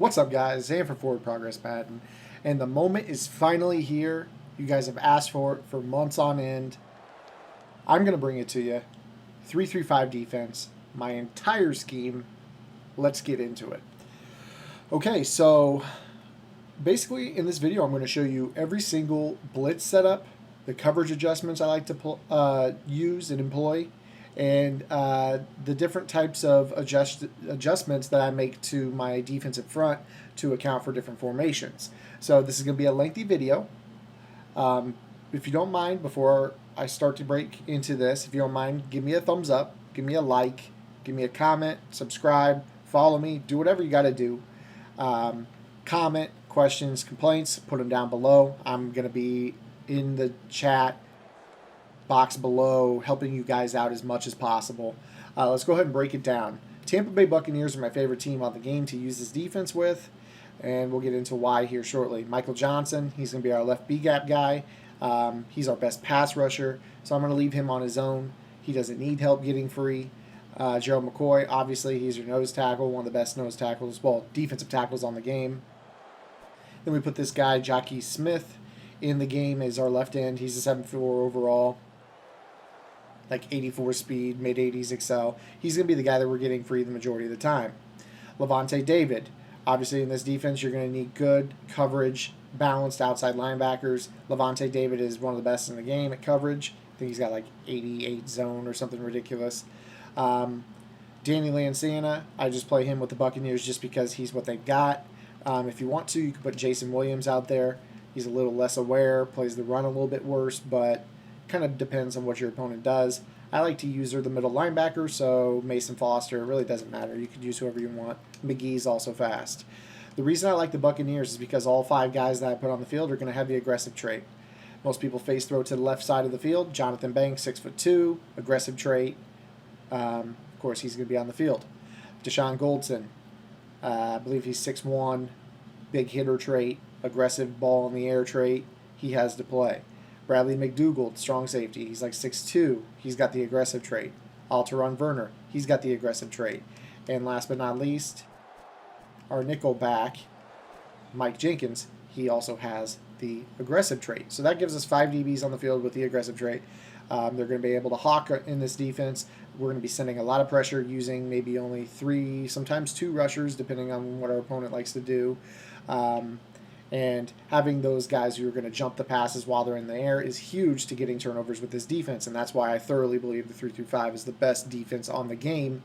What's up, guys? ZAN for Forward Progress Madden. And the moment is finally here. You guys have asked for it for months on end. I'm going to bring it to you. 3-3-5 defense. My entire scheme. Let's get into it. Okay, so basically in this video I'm going to show you every single blitz setup, the coverage adjustments I like to use and employ, and the different types of adjustments that I make to my defensive front to account for different formations. So this is going to be a lengthy video. If you don't mind, before I start to break into this, if you don't mind, give me a thumbs up, give me a like, give me a comment, subscribe, follow me, do whatever you got to do. Comment, questions, complaints, put them down below. I'm going to be in the chat box below helping you guys out as much as possible. Let's go ahead and break it down. Tampa Bay Buccaneers are my favorite team on the game to use this defense with, and we'll get into why here shortly. Michael Johnson, he's going to be our left B-gap guy. He's our best pass rusher, so I'm going to leave him on his own. He doesn't need help getting free. Gerald McCoy, obviously, he's your nose tackle, one of the best nose tackles, well, defensive tackles on the game. Then we put this guy, Jockey Smith, in the game as our left end. He's a 7'4" overall, like 84 speed, mid-80s excel. He's going to be the guy that we're getting free the majority of the time. Levante David. Obviously, in this defense, you're going to need good coverage, balanced outside linebackers. Levante David is one of the best in the game at coverage. I think he's got like 88 zone or something ridiculous. Danny Lancina, I just play him with the Buccaneers just because he's what they got. If you want to, you can put Jason Williams out there. He's a little less aware, plays the run a little bit worse, but kind of depends on what your opponent does. I like to use the middle linebacker, so Mason Foster, it really doesn't matter. You could use whoever you want. McGee's also fast. The reason I like the Buccaneers is because all 5 guys that I put on the field are going to have the aggressive trait. Most people face throw to the left side of the field. Jonathan Banks, 6'2", aggressive trait. Of course, he's going to be on the field. Deshaun Goldson, I believe he's 6'1", big hitter trait, aggressive ball in the air trait. He has to play. Bradley McDougald, strong safety. He's like 6'2". He's got the aggressive trait. Alteron Werner, he's got the aggressive trait. And last but not least, our nickel back, Mike Jenkins, he also has the aggressive trait. So that gives us 5 DBs on the field with the aggressive trait. They're going to be able to hawk in this defense. We're going to be sending a lot of pressure using maybe only 3, sometimes 2 rushers, depending on what our opponent likes to do. And having those guys who are going to jump the passes while they're in the air is huge to getting turnovers with this defense, and that's why I thoroughly believe the 3-5 is the best defense on the game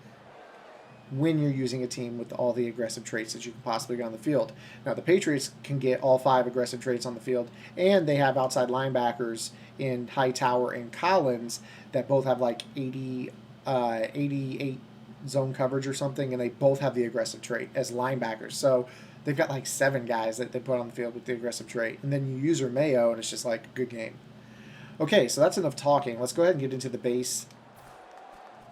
when you're using a team with all the aggressive traits that you can possibly get on the field. Now, the Patriots can get all 5 aggressive traits on the field, and they have outside linebackers in Hightower and Collins that both have like 88 zone coverage or something, and they both have the aggressive trait as linebackers. So they've got like 7 guys that they put on the field with the aggressive trait. And then you use your Mayo, and it's just like a good game. Okay, so that's enough talking. Let's go ahead and get into the base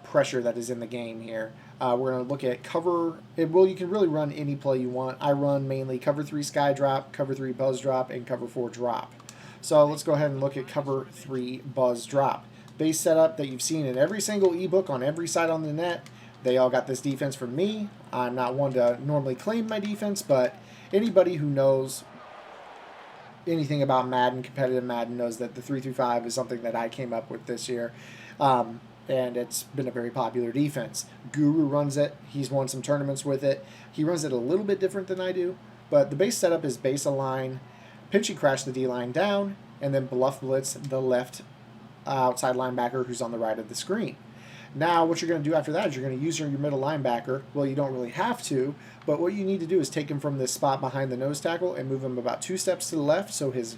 pressure that is in the game here. We're going to look at cover. Well, you can really run any play you want. I run mainly cover 3 sky drop, cover 3 buzz drop, and cover 4 drop. So let's go ahead and look at cover 3 buzz drop. Base setup that you've seen in every single ebook on every site on the net. They all got this defense from me. I'm not one to normally claim my defense, but anybody who knows anything about Madden, competitive Madden, knows that the 3-5 is something that I came up with this year. And it's been a very popular defense. Guru runs it. He's won some tournaments with it. He runs it a little bit different than I do, but the base setup is base align, pinchy crash the D-line down, and then bluff blitz the left outside linebacker who's on the right of the screen. Now, what you're going to do after that is you're going to use your middle linebacker. Well, you don't really have to, but what you need to do is take him from this spot behind the nose tackle and move him about 2 steps to the left so his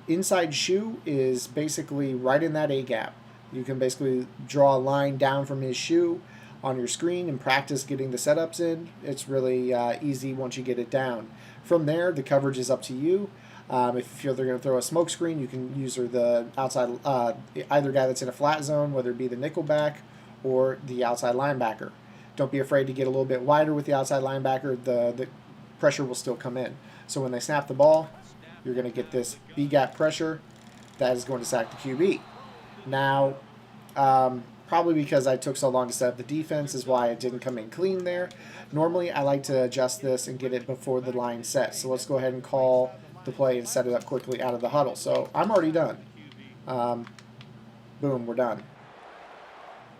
inside shoe is basically right in that A-gap. You can basically draw a line down from his shoe on your screen and practice getting the setups in. It's really easy once you get it down. From there, the coverage is up to you. If you feel they're going to throw a smoke screen, you can use the outside, either guy that's in a flat zone, whether it be the nickel back or the outside linebacker. Don't be afraid to get a little bit wider with the outside linebacker. The pressure will still come in. So when they snap the ball, you're going to get this B-gap pressure that is going to sack the QB. Now, Probably because I took so long to set up the defense is why it didn't come in clean there. Normally, I like to adjust this and get it before the line sets. So let's go ahead and call the play and set it up quickly out of the huddle. So I'm already done. Boom, we're done.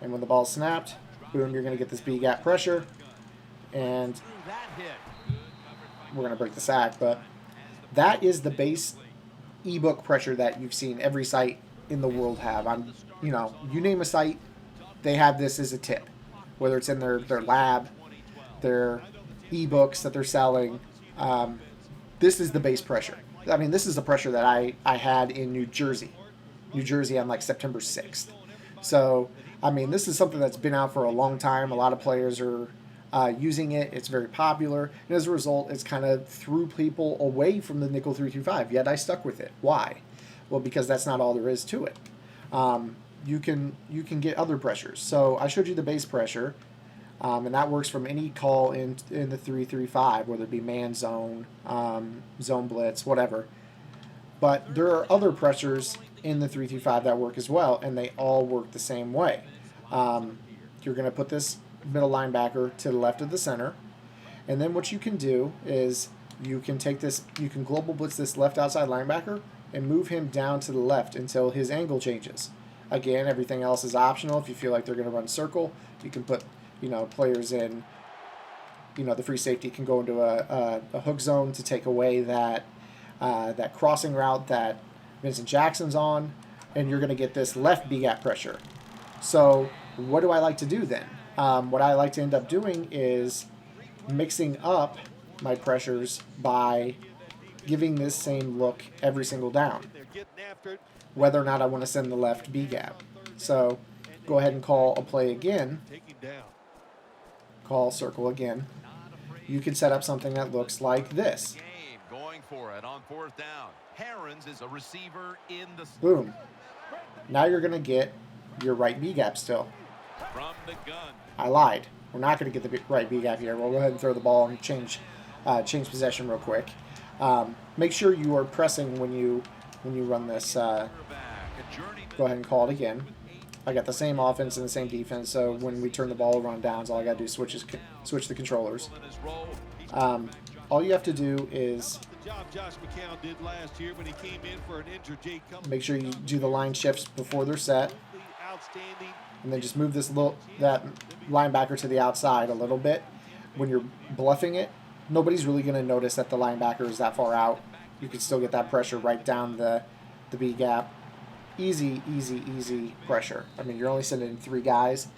And when the ball's snapped, boom, you're going to get this B-gap pressure. And we're going to break the sack. But that is the base ebook pressure that you've seen every site in the world have. You name a site, they have this as a tip, whether it's in their lab, their ebooks that they're selling. This is the base pressure. I mean, this is the pressure that I had in New Jersey on like September 6th. So, I mean, this is something that's been out for a long time. A lot of players are using it. It's very popular. And as a result, it's kind of threw people away from the nickel 3-5. Yet I stuck with it. Why? Well, because that's not all there is to it. You can get other pressures. So I showed you the base pressure, and that works from any call in the 3-3-5, whether it be man zone, zone blitz, whatever. But there are other pressures in the 3-3-5 that work as well, and they all work the same way. You're going to put this middle linebacker to the left of the center, and then what you can do is you can global blitz this left outside linebacker and move him down to the left until his angle changes. Again, everything else is optional. If you feel like they're going to run circle, you can put, players in, the free safety can go into a hook zone to take away that crossing route that Vincent Jackson's on, and you're going to get this left B-gap pressure. So what do I like to do then? What I like to end up doing is mixing up my pressures by giving this same look every single down, whether or not I want to send the left B-gap. So go ahead and call a play again. Call circle again. You can set up something that looks like this. Going for it on 4th down. Herons is a receiver in the boom. Now you're going to get your right B-gap still. From the gun. I lied. We're not going to get the right B-gap here. We'll go ahead and throw the ball and change possession real quick. Make sure you are pressing when you run this. Go ahead and call it again. I got the same offense and the same defense, so when we turn the ball over on downs, all I got to do is switch the controllers. All you have to do is make sure you do the line shifts before they're set, and then just move that linebacker to the outside a little bit. When you're bluffing it, nobody's really going to notice that the linebacker is that far out. You can still get that pressure right down the B gap. Easy pressure. I mean, you're only sending 3 guys.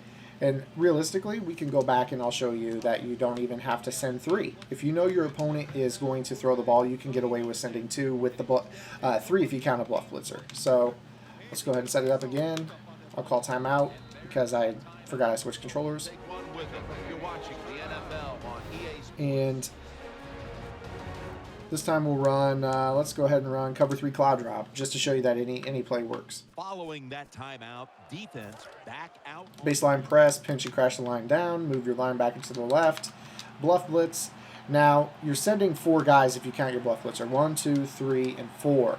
And realistically, we can go back and I'll show you that you don't even have to send 3. If you know your opponent is going to throw the ball, you can get away with sending 2 with the 3 if you count a bluff blitzer. So let's go ahead and set it up again. I'll call timeout because I forgot I switched controllers. And this time we'll run, let's go ahead and run cover 3 cloud drop just to show you that any play works. Following that timeout, defense back out. Baseline press, pinch and crash the line down, move your linebacker to the left, bluff blitz. Now, you're sending 4 guys if you count your bluff blitzer. 1, 2, 3, and 4.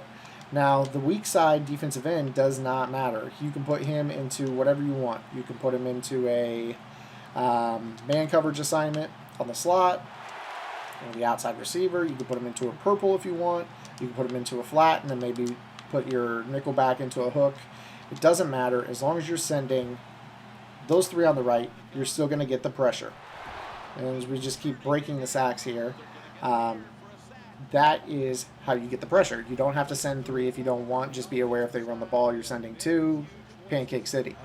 Now, the weak side defensive end does not matter. You can put him into whatever you want. You can put him into a man coverage assignment on the slot, or the outside receiver. You can put him into a purple if you want. You can put him into a flat and then maybe put your nickel back into a hook. It doesn't matter. As long as you're sending those 3 on the right, you're still going to get the pressure. And as we just keep breaking the sacks here, that is how you get the pressure. You don't have to send 3 if you don't want. Just be aware if they run the ball, you're sending 2. Pancake City.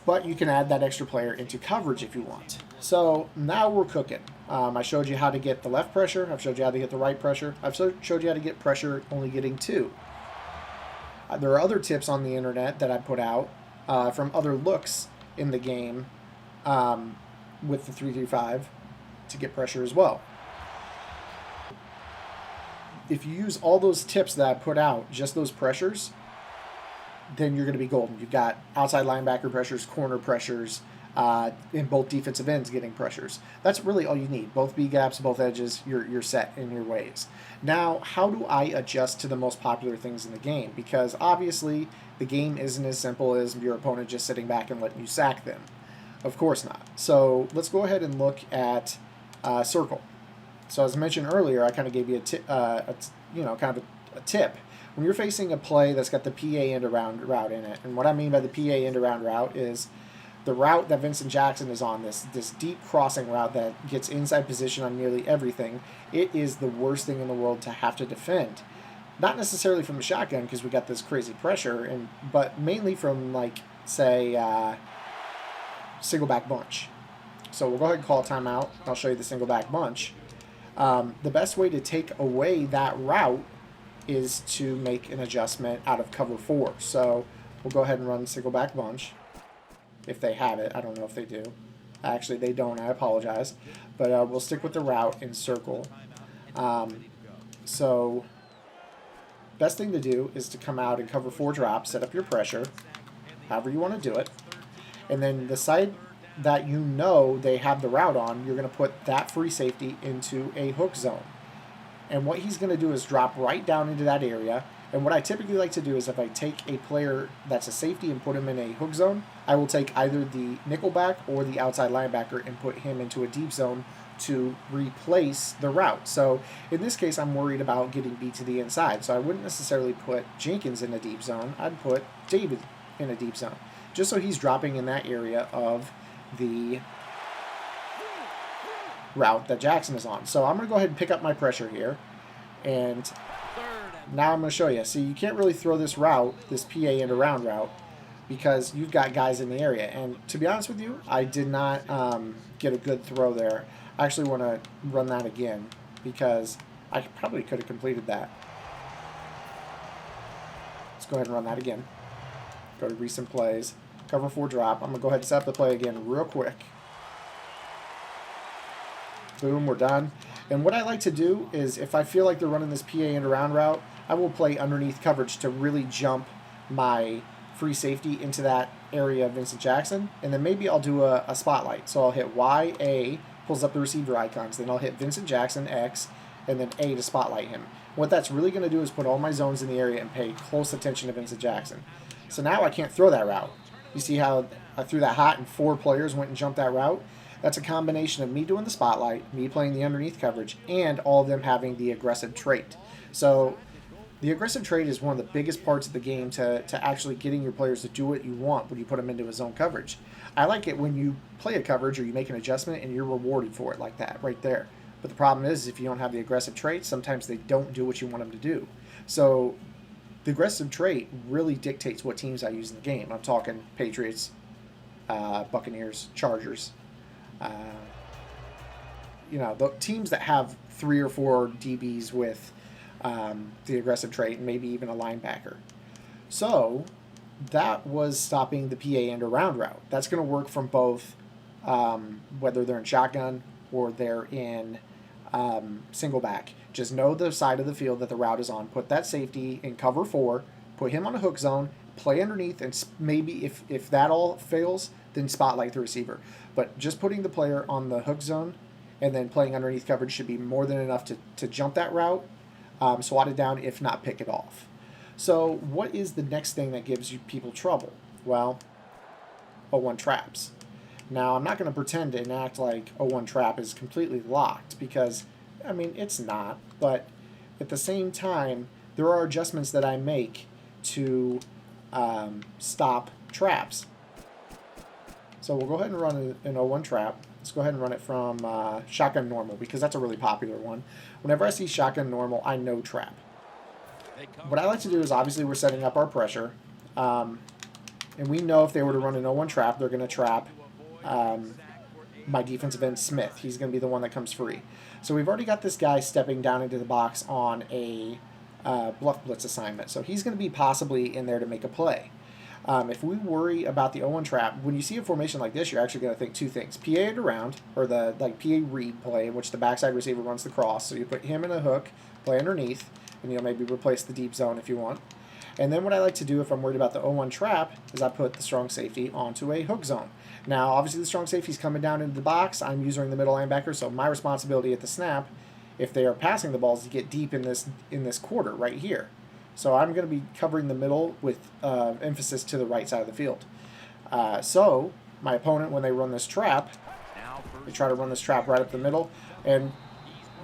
But you can add that extra player into coverage if you want. So now we're cooking. I showed you how to get the left pressure. I've showed you how to get the right pressure. I've showed you how to get pressure only getting 2. There are other tips on the internet that I put out from other looks in the game with the 3-3-5 to get pressure as well. If you use all those tips that I put out, just those pressures, then you're going to be golden. You've got outside linebacker pressures, corner pressures, in both defensive ends getting pressures. That's really all you need. Both B gaps, both edges, you're set in your ways. Now, how do I adjust to the most popular things in the game? Because obviously, the game isn't as simple as your opponent just sitting back and letting you sack them. Of course not. So let's go ahead and look at circle. So as I mentioned earlier, I kind of gave you a tip. When you're facing a play that's got the PA end around route in it, and what I mean by the PA end around route is the route that Vincent Jackson is on, this deep crossing route that gets inside position on nearly everything, it is the worst thing in the world to have to defend. Not necessarily from the shotgun because we got this crazy pressure, but mainly from, like, say, single back bunch. So we'll go ahead and call a timeout. I'll show you the single back bunch. The best way to take away that route is to make an adjustment out of cover 4. So we'll go ahead and run single back bunch. If they have it. I don't know if they do. Actually, they don't. I apologize. But we'll stick with the route in circle. So best thing to do is to come out and cover 4 drops, set up your pressure, however you want to do it. And then the side that you know they have the route on, you're going to put that free safety into a hook zone. And what he's going to do is drop right down into that area. And what I typically like to do is if I take a player that's a safety and put him in a hook zone, I will take either the nickelback or the outside linebacker and put him into a deep zone to replace the route. So in this case, I'm worried about getting beat to the inside. So I wouldn't necessarily put Jenkins in a deep zone. I'd put David in a deep zone, just so he's dropping in that area of the route that Jackson is on. So I'm going to go ahead and pick up my pressure here. And now I'm going to show you. See, you can't really throw this route, this PA end around route, because you've got guys in the area. And to be honest with you, I did not get a good throw there. I actually want to run that again because I probably could have completed that. Let's go ahead and run that again. Go to recent plays. Cover 4 drop. I'm going to go ahead and set up the play again real quick. Boom, we're done. And what I like to do is if I feel like they're running this PA end around route, I will play underneath coverage to really jump my free safety into that area of Vincent Jackson. And then maybe I'll do a spotlight. So I'll hit Y, A, pulls up the receiver icons. Then I'll hit Vincent Jackson, X, and then A to spotlight him. What that's really going to do is put all my zones in the area and pay close attention to Vincent Jackson. So now I can't throw that route. You see how I threw that hot and 4 players went and jumped that route? That's a combination of me doing the spotlight, me playing the underneath coverage, and all of them having the aggressive trait. So the aggressive trait is one of the biggest parts of the game to actually getting your players to do what you want when you put them into a zone coverage. I like it when you play a coverage or you make an adjustment and you're rewarded for it like that right there. But the problem is if you don't have the aggressive trait, sometimes they don't do what you want them to do. So the aggressive trait really dictates what teams I use in the game. I'm talking Patriots, Buccaneers, Chargers. The teams that have 3 or 4 DBs with the aggressive trait and maybe even a linebacker. So that was stopping the PA end around route. That's going to work from both, whether they're in shotgun or they're in single back. Just know the side of the field that the route is on. Put that safety in cover 4, put him on a hook zone, play underneath, and maybe if that all fails, then spotlight the receiver. But just putting the player on the hook zone and then playing underneath coverage should be more than enough to jump that route, swat it down, if not pick it off. So what is the next thing that gives you people trouble? Well, 0-1 traps. Now, I'm not going to pretend and act like 0-1 trap is completely locked because, I mean, it's not. But at the same time, there are adjustments that I make to stop traps. So we'll go ahead and run an 0-1 trap. Let's go ahead and run it from shotgun normal because that's a really popular one. Whenever I see shotgun normal, I know trap. What I like to do is obviously we're setting up our pressure. And we know if they were to run an 0-1 trap, they're going to trap my defensive end Smith. He's going to be the one that comes free. So we've already got this guy stepping down into the box on a Bluff Blitz assignment. So he's going to be possibly in there to make a play. If we worry about the 0-1 trap, when you see a formation like this, you're actually going to think 2 things. PA it around, or the PA read play, in which the backside receiver runs the cross. So you put him in a hook, play underneath, and you'll maybe replace the deep zone if you want. And then what I like to do if I'm worried about the 0-1 trap is I put the strong safety onto a hook zone. Now, obviously the strong safety is coming down into the box. I'm using the middle linebacker, so my responsibility at the snap, if they are passing the ball, is to get deep in this quarter right here. So I'm going to be covering the middle with emphasis to the right side of the field. So my opponent, when they run this trap, they try to run this trap right up the middle. And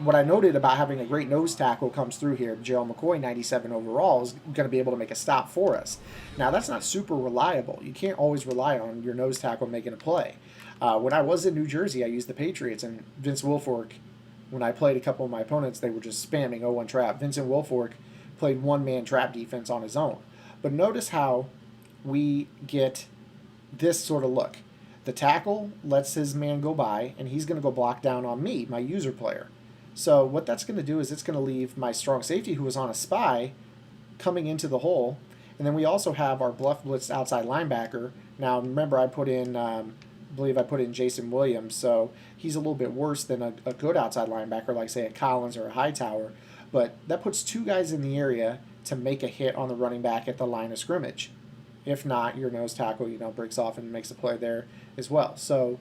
what I noted about having a great nose tackle comes through here. Gerald McCoy, 97 overall, is going to be able to make a stop for us. Now, that's not super reliable. You can't always rely on your nose tackle making a play. When I was in New Jersey, I used the Patriots, and Vince Wilfork, when I played a couple of my opponents, they were just spamming 0-1 trap. Vincent Wilfork played one-man trap defense on his own. But notice how we get this sort of look. The tackle lets his man go by, and he's going to go block down on me, my user player. So what that's going to do is it's going to leave my strong safety, who was on a spy, coming into the hole. And then we also have our Bluff Blitz outside linebacker. Now, remember, I believe I put in Jason Williams, so he's a little bit worse than a good outside linebacker, like, say, a Collins or a Hightower. But that puts two guys in the area to make a hit on the running back at the line of scrimmage. If not, your nose tackle, breaks off and makes a play there as well. So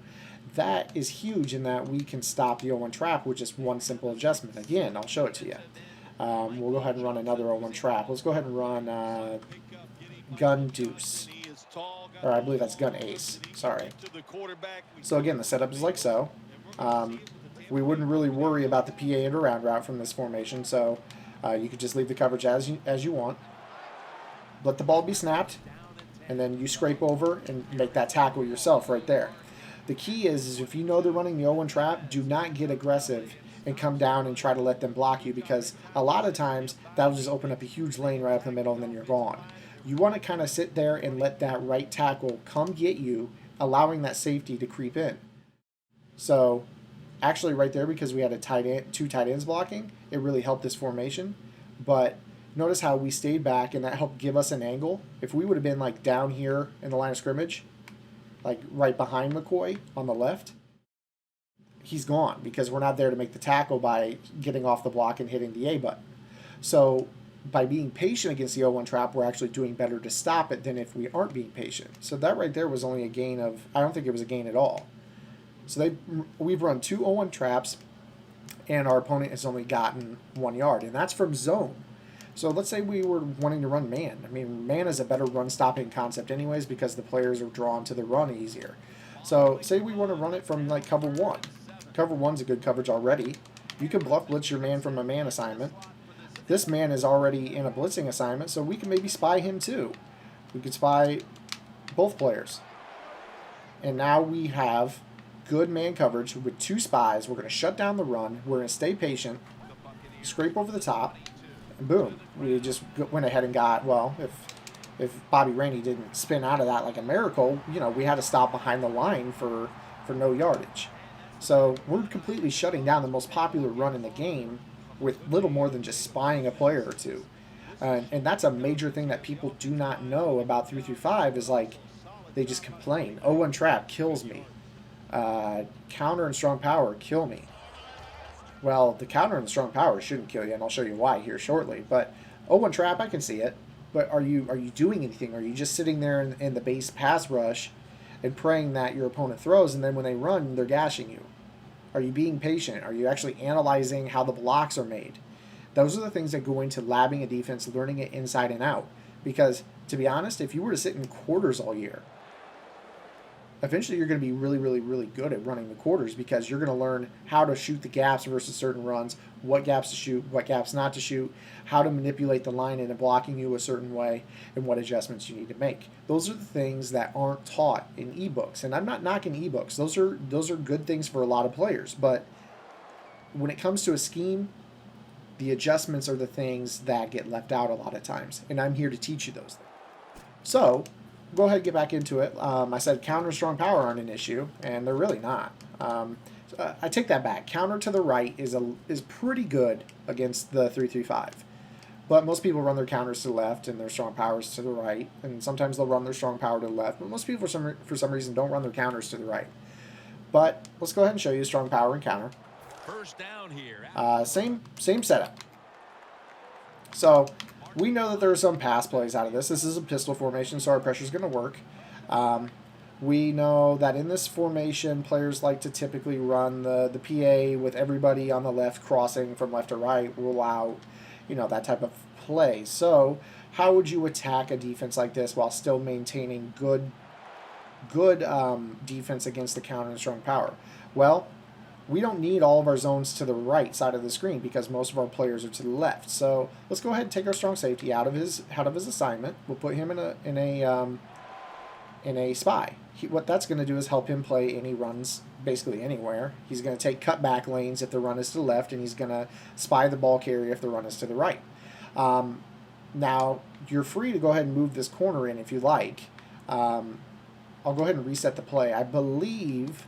that is huge in that we can stop the 0-1 trap with just one simple adjustment. Again, I'll show it to you. We'll go ahead and run another 0-1 trap. Let's go ahead and run gun deuce. Or I believe that's gun ace. Sorry. So again, the setup is like so. We wouldn't really worry about the PA and around route from this formation, so you could just leave the coverage as you want. Let the ball be snapped, and then you scrape over and make that tackle yourself right there. The key is if you know they're running the 0-1 trap, do not get aggressive and come down and try to let them block you, because a lot of times that'll just open up a huge lane right up the middle and then you're gone. You want to kind of sit there and let that right tackle come get you, allowing that safety to creep in. So actually right there, because we had two tight ends blocking, it really helped this formation. But notice how we stayed back, and that helped give us an angle. If we would have been like down here in the line of scrimmage, like right behind McCoy on the left, he's gone, because we're not there to make the tackle by getting off the block and hitting the A button. So by being patient against the 0-1 trap, we're actually doing better to stop it than if we aren't being patient. So that right there was only a gain of, I don't think it was a gain at all. So we've run two 0-1 traps, and our opponent has only gotten 1 yard, and that's from zone. So let's say we were wanting to run man. I mean, man is a better run-stopping concept anyways, because the players are drawn to the run easier. So say we want to run it from like cover one. Cover one's a good coverage already. You can bluff blitz your man from a man assignment. This man is already in a blitzing assignment, so we can maybe spy him too. We could spy both players. And now we have good man coverage with two spies. We're going to shut down the run. We're going to stay patient, scrape over the top, and boom. We just went ahead and got, well, if Bobby Rainey didn't spin out of that like a miracle, we had to stop behind the line for no yardage. So we're completely shutting down the most popular run in the game with little more than just spying a player or two. And that's a major thing that people do not know about 3-5 is like they just complain. 0-1 trap kills me. Counter and strong power kill me. Well, the counter and the strong power shouldn't kill you, and I'll show you why here shortly. But 0-1 trap, I can see it. But are you doing anything? Are you just sitting there in the base pass rush and praying that your opponent throws, and then when they run, they're gashing you? Are you being patient? Are you actually analyzing how the blocks are made? Those are the things that go into labbing a defense, learning it inside and out. Because, to be honest, if you were to sit in quarters all year, eventually you're going to be really, really, really good at running the quarters, because you're going to learn how to shoot the gaps versus certain runs, what gaps to shoot, what gaps not to shoot, how to manipulate the line into blocking you a certain way, and what adjustments you need to make. Those are the things that aren't taught in ebooks, and I'm not knocking ebooks. Those are good things for a lot of players, but when it comes to a scheme, the adjustments are the things that get left out a lot of times, and I'm here to teach you those things. So go ahead and get back into it. I said counter and strong power aren't an issue, and they're really not. I take that back. Counter to the right is pretty good against the 3-5, but most people run their counters to the left and their strong powers to the right, and sometimes they'll run their strong power to the left. But most people, for some reason, don't run their counters to the right. But let's go ahead and show you strong power and counter. First down here. Same setup. So we know that there are some pass plays out of this. This is a pistol formation, so our pressure is going to work. We know that in this formation, players like to typically run the PA with everybody on the left crossing from left to right, rule out, you know, that type of play. So how would you attack a defense like this while still maintaining good defense against the counter and strong power? Well, we don't need all of our zones to the right side of the screen because most of our players are to the left. So let's go ahead and take our strong safety out of his assignment. We'll put him in a spy. What that's going to do is help him play any runs basically anywhere. He's going to take cutback lanes if the run is to the left, and he's going to spy the ball carrier if the run is to the right. Now, you're free to go ahead and move this corner in if you like. I'll go ahead and reset the play. I believe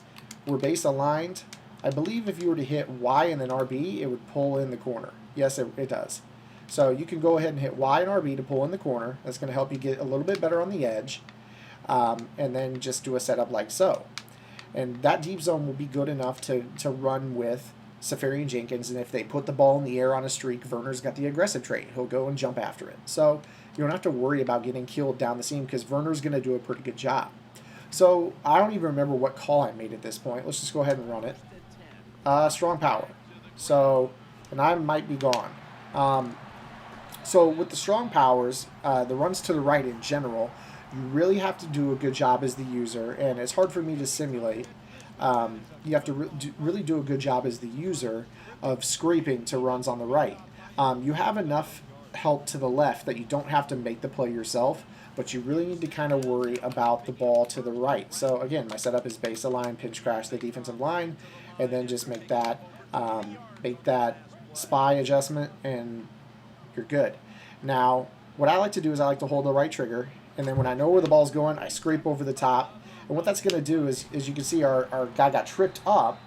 we're base aligned. I believe if you were to hit Y and then RB, it would pull in the corner. Yes, it does. So you can go ahead and hit Y and RB to pull in the corner. That's going to help you get a little bit better on the edge. And then just do a setup like so. And that deep zone will be good enough to run with Safari and Jenkins, and if they put the ball in the air on a streak, Werner's got the aggressive trait. He'll go and jump after it. So you don't have to worry about getting killed down the seam because Werner's going to do a pretty good job. So I don't even remember what call I made at this point. Let's just go ahead and run it. Strong power. So, and I might be gone. So with the strong powers, the runs to the right in general, you really have to do a good job as the user, and it's hard for me to simulate. You have to really do a good job as the user of scraping to runs on the right. You have enough help to the left that you don't have to make the play yourself, but you really need to kind of worry about the ball to the right. So again, my setup is base align, pinch crash the defensive line, and then just make that spy adjustment, and you're good. Now, what I like to do is I like to hold the right trigger, and then when I know where the ball's going, I scrape over the top. And what that's going to do is, as you can see, our guy got tripped up,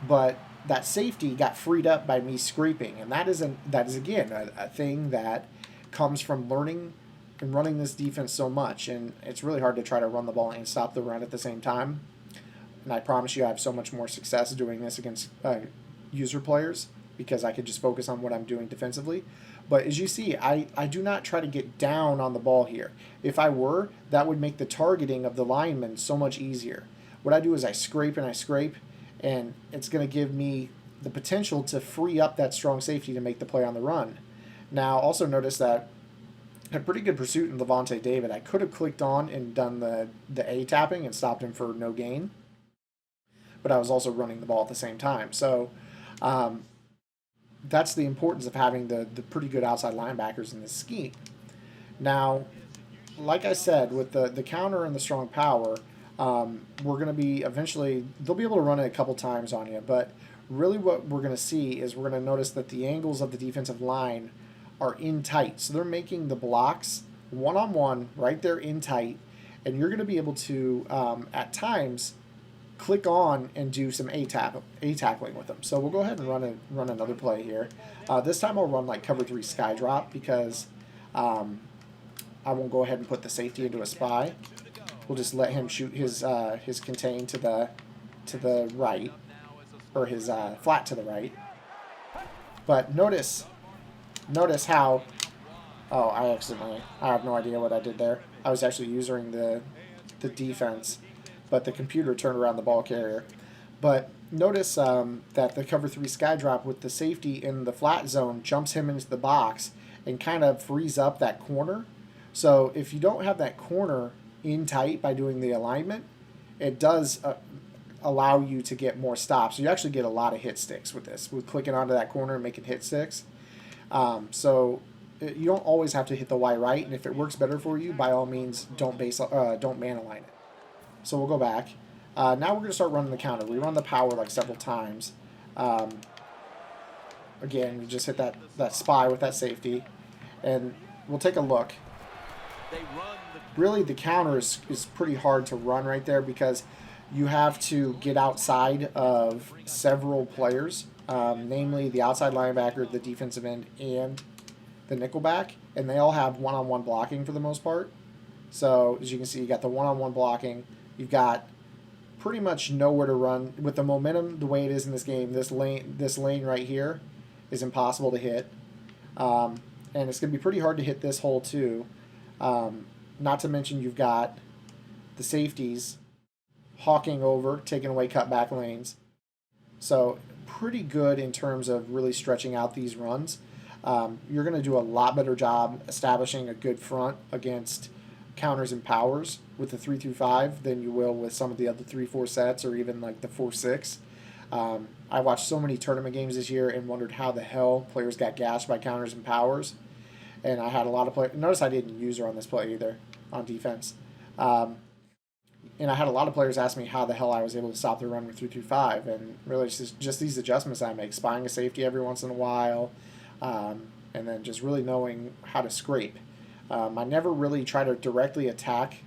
but that safety got freed up by me scraping. And that is again, a thing that comes from learning and running this defense so much. And it's really hard to try to run the ball and stop the run at the same time. And I promise you I have so much more success doing this against user players because I could just focus on what I'm doing defensively. But as you see, I do not try to get down on the ball here. If I were, that would make the targeting of the lineman so much easier. What I do is I scrape, and it's going to give me the potential to free up that strong safety to make the play on the run. Now, also notice that I had pretty good pursuit in Levante David. I could have clicked on and done the A tapping and stopped him for no gain, but I was also running the ball at the same time. So that's the importance of having the pretty good outside linebackers in this scheme. Now, like I said, with the counter and the strong power, we're going to be eventually, they'll be able to run it a couple times on you, but really what we're going to see is we're going to notice that the angles of the defensive line are in tight. So they're making the blocks one-on-one right there in tight, and you're going to be able to, at times, click on and do some A-tackling with them. So we'll go ahead and run another play here. This time I'll run like cover 3 sky drop because I won't go ahead and put the safety into a spy. We'll just let him shoot his contain to the right, or his flat to the right. But notice how, I have no idea what I did there. I was actually using the defense, but the computer turned around the ball carrier. But notice that the cover 3 sky drop with the safety in the flat zone jumps him into the box and kind of frees up that corner. So if you don't have that corner in tight by doing the alignment, it does allow you to get more stops. You actually get a lot of hit sticks with this, with clicking onto that corner and making hit sticks. So you don't always have to hit the Y right, and if it works better for you, by all means, don't man align it. So we'll go back. Now we're going to start running the counter. We run the power like several times. Again, we just hit that spy with that safety, and we'll take a look. Really, the counter is pretty hard to run right there because you have to get outside of several players, namely the outside linebacker, the defensive end, and the nickelback, and they all have one-on-one blocking for the most part. So as you can see, you got the one-on-one blocking. You've got pretty much nowhere to run. With the momentum the way it is in this game, this lane right here is impossible to hit. and it's going to be pretty hard to hit this hole too. Not to mention you've got the safeties hawking over, taking away cutback lanes. So pretty good in terms of really stretching out these runs. You're going to do a lot better job establishing a good front against counters and powers with the 3-5 than you will with some of the other 3-4 sets or even like the 4-6. I watched so many tournament games this year and wondered how the hell players got gashed by counters and powers. And I had a lot of players. Notice I didn't use her on this play either on defense. And I had a lot of players ask me how the hell I was able to stop the run with 3-5. And really just these adjustments I make, spying a safety every once in a while, and then just really knowing how to scrape. I never really try to directly attack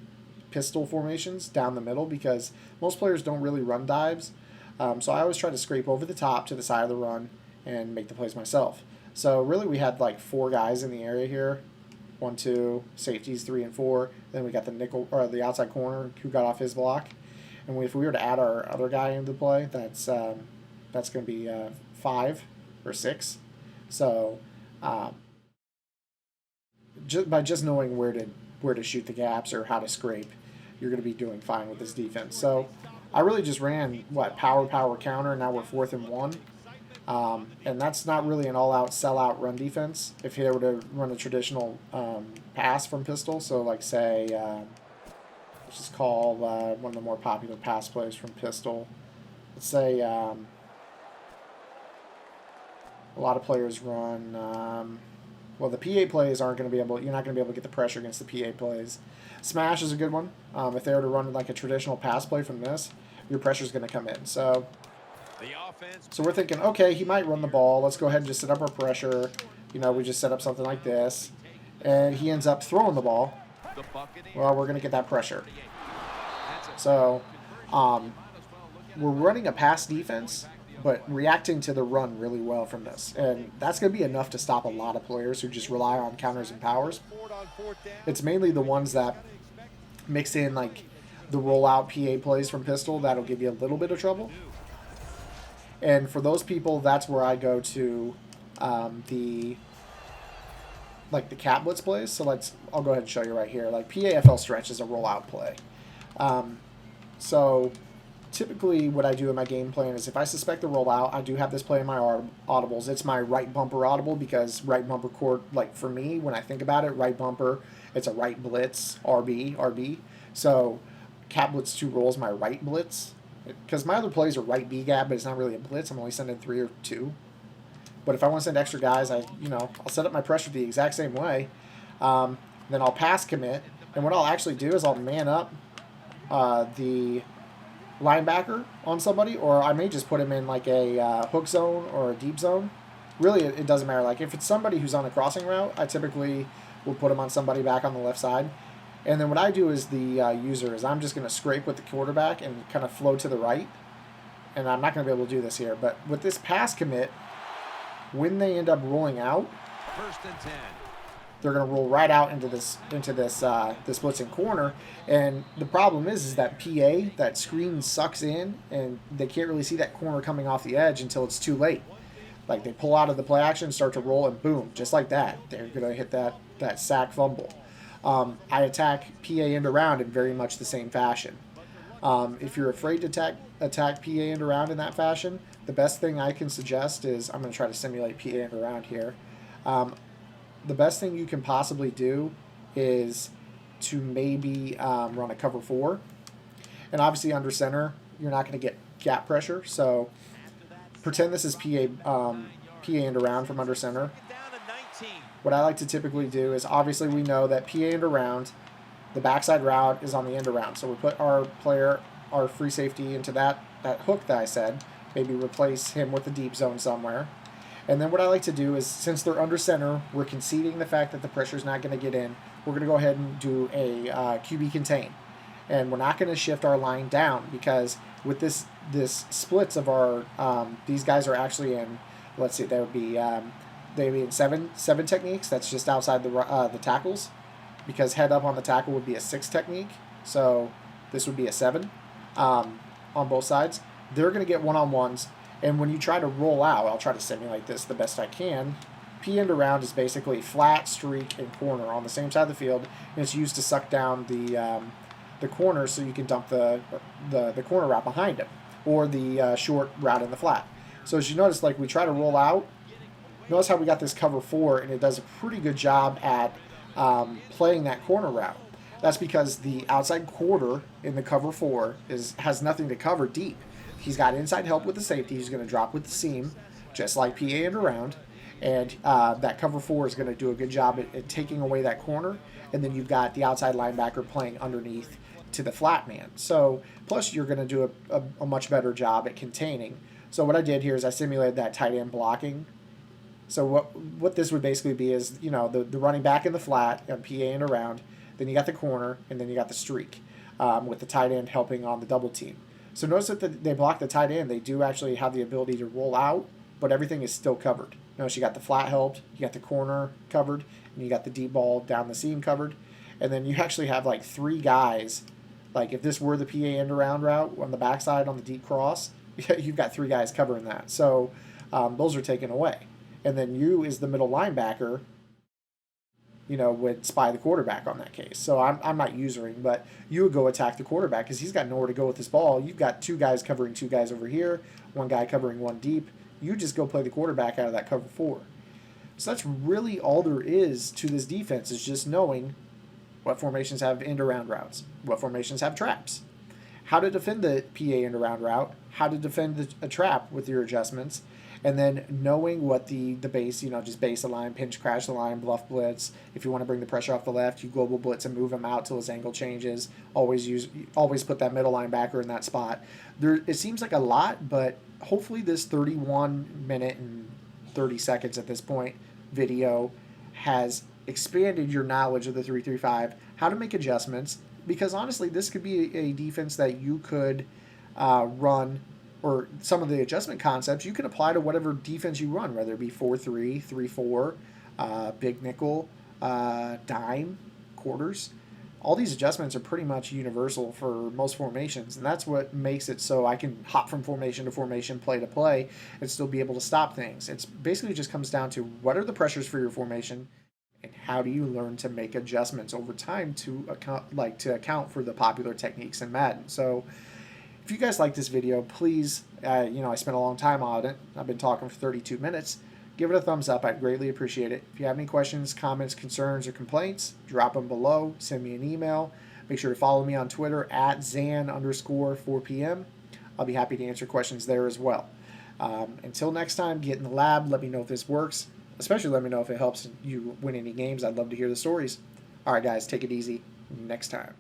pistol formations down the middle because most players don't really run dives. So I always try to scrape over the top to the side of the run and make the plays myself. So really we had like 4 guys in the area here. 1, 2, safeties 3 and 4. Then we got the nickel or the outside corner who got off his block. And if we were to add our other guy into play, that's going to be 5 or 6. So by just knowing where to shoot the gaps or how to scrape, you're going to be doing fine with this defense. So I really just ran power counter. Now we're 4th and 1. And that's not really an all-out, sell-out run defense. If he were to run a traditional pass from pistol, so like say, let's just call one of the more popular pass plays from pistol. Let's say a lot of players run. Well, the PA plays aren't going to be able. You're not going to be able to get the pressure against the PA plays. Smash is a good one. If they were to run like a traditional pass play from this, your pressure is going to come in. So we're thinking, okay, he might run the ball. Let's go ahead and just set up our pressure. You know, we just set up something like this. And he ends up throwing the ball. Well, we're going to get that pressure. So we're running a pass defense, but reacting to the run really well from this. And that's going to be enough to stop a lot of players who just rely on counters and powers. It's mainly the ones that mix in like the rollout PA plays from pistol that'll give you a little bit of trouble. And for those people, that's where I go to the cat blitz plays. So I'll go ahead and show you right here. Like PAFL stretch is a rollout play. So typically what I do in my game plan is if I suspect the rollout, I do have this play in my audibles. It's my right bumper audible because right bumper court, like for me, when I think about it, right bumper, it's a right blitz, RB. So cat blitz 2 rolls my right blitz. Because my other plays are right B gap, but it's not really a blitz. I'm only sending 3 or 2. But if I want to send extra guys, I'll set up my pressure the exact same way. Then I'll pass commit. And what I'll actually do is I'll man up the linebacker on somebody, or I may just put him in like a hook zone or a deep zone. Really, it doesn't matter. Like if it's somebody who's on a crossing route, I typically will put him on somebody back on the left side. And then what I do as the user is I'm just going to scrape with the quarterback and kind of flow to the right. And I'm not going to be able to do this here. But with this pass commit, when they end up rolling out, 1st and 10. They're going to roll right out into this blitzing corner. And the problem is that PA, that screen sucks in, and they can't really see that corner coming off the edge until it's too late. Like they pull out of the play action, start to roll, and boom, just like that, they're going to hit that sack fumble. I attack PA end around in very much the same fashion. If you're afraid to attack PA end around in that fashion, the best thing I can suggest is, I'm going to try to simulate PA end around here. The best thing you can possibly do is to maybe run a cover 4. And obviously under center, you're not going to get gap pressure. So pretend this is PA end around from under center. What I like to typically do is, obviously we know that PA end around, the backside route is on the end around. So we put our free safety into that hook that I said, maybe replace him with a deep zone somewhere. And then what I like to do is, since they're under center, we're conceding the fact that the pressure's not going to get in. We're going to go ahead and do a QB contain. And we're not going to shift our line down, because with this splits of our, these guys are actually in, let's see, they'd be in seven techniques. That's just outside the tackles, because head up on the tackle would be a 6 technique. So this would be a 7 on both sides. They're going to get one-on-ones. And when you try to roll out, I'll try to simulate this the best I can. P end around is basically flat, streak, and corner on the same side of the field, and it's used to suck down the corner so you can dump the corner route behind it, or the short route in the flat. So as you notice, like we try to roll out, notice how we got this cover 4, and it does a pretty good job at playing that corner route. That's because the outside quarter in the cover 4 has nothing to cover deep. He's got inside help with the safety. He's going to drop with the seam, just like PA and around. And that cover 4 is going to do a good job at taking away that corner. And then you've got the outside linebacker playing underneath to the flat man. So plus you're going to do a much better job at containing. So what I did here is I simulated that tight end blocking. So what this would basically be is, you know, the running back in the flat and PA and around. Then you got the corner, and then you got the streak with the tight end helping on the double team. So notice that they block the tight end. They do actually have the ability to roll out, but everything is still covered. Notice you got the flat helped, you got the corner covered, and you got the deep ball down the seam covered. And then you actually have like 3 guys. Like if this were the PA end around route on the backside on the deep cross, you've got 3 guys covering that. So those are taken away. And then you is the middle linebacker, you know, would spy the quarterback on that case. So I'm not usering, but you would go attack the quarterback because he's got nowhere to go with this ball. You've got 2 guys covering 2 guys over here, 1 guy covering 1 deep. You just go play the quarterback out of that cover 4. So that's really all there is to this defense, is just knowing what formations have end around routes, what formations have traps, how to defend the PA end around route, how to defend a trap with your adjustments, and then knowing what the base, you know, just base the line, pinch crash the line, bluff blitz. If you want to bring the pressure off the left, you global blitz and move him out till his angle changes. Always put that middle linebacker in that spot. It seems like a lot, but hopefully this 31 minute and 30 seconds at this point video has expanded your knowledge of the 3-3-5, how to make adjustments, because honestly this could be a defense that you could run, or some of the adjustment concepts you can apply to whatever defense you run, whether it be 4-3, 3-4, big nickel, dime, quarters. All these adjustments are pretty much universal for most formations, and that's what makes it so I can hop from formation to formation, play to play, and still be able to stop things. It's basically just comes down to what are the pressures for your formation, and how do you learn to make adjustments over time to account for the popular techniques in Madden. So if you guys like this video, please, you know, I spent a long time on it. I've been talking for 32 minutes. Give it a thumbs up. I'd greatly appreciate it. If you have any questions, comments, concerns, or complaints, drop them below. Send me an email. Make sure to follow me on Twitter at ZAN_4PM. I'll be happy to answer questions there as well. Until next time, get in the lab. Let me know if this works. Especially let me know if it helps you win any games. I'd love to hear the stories. All right, guys, take it easy. Next time.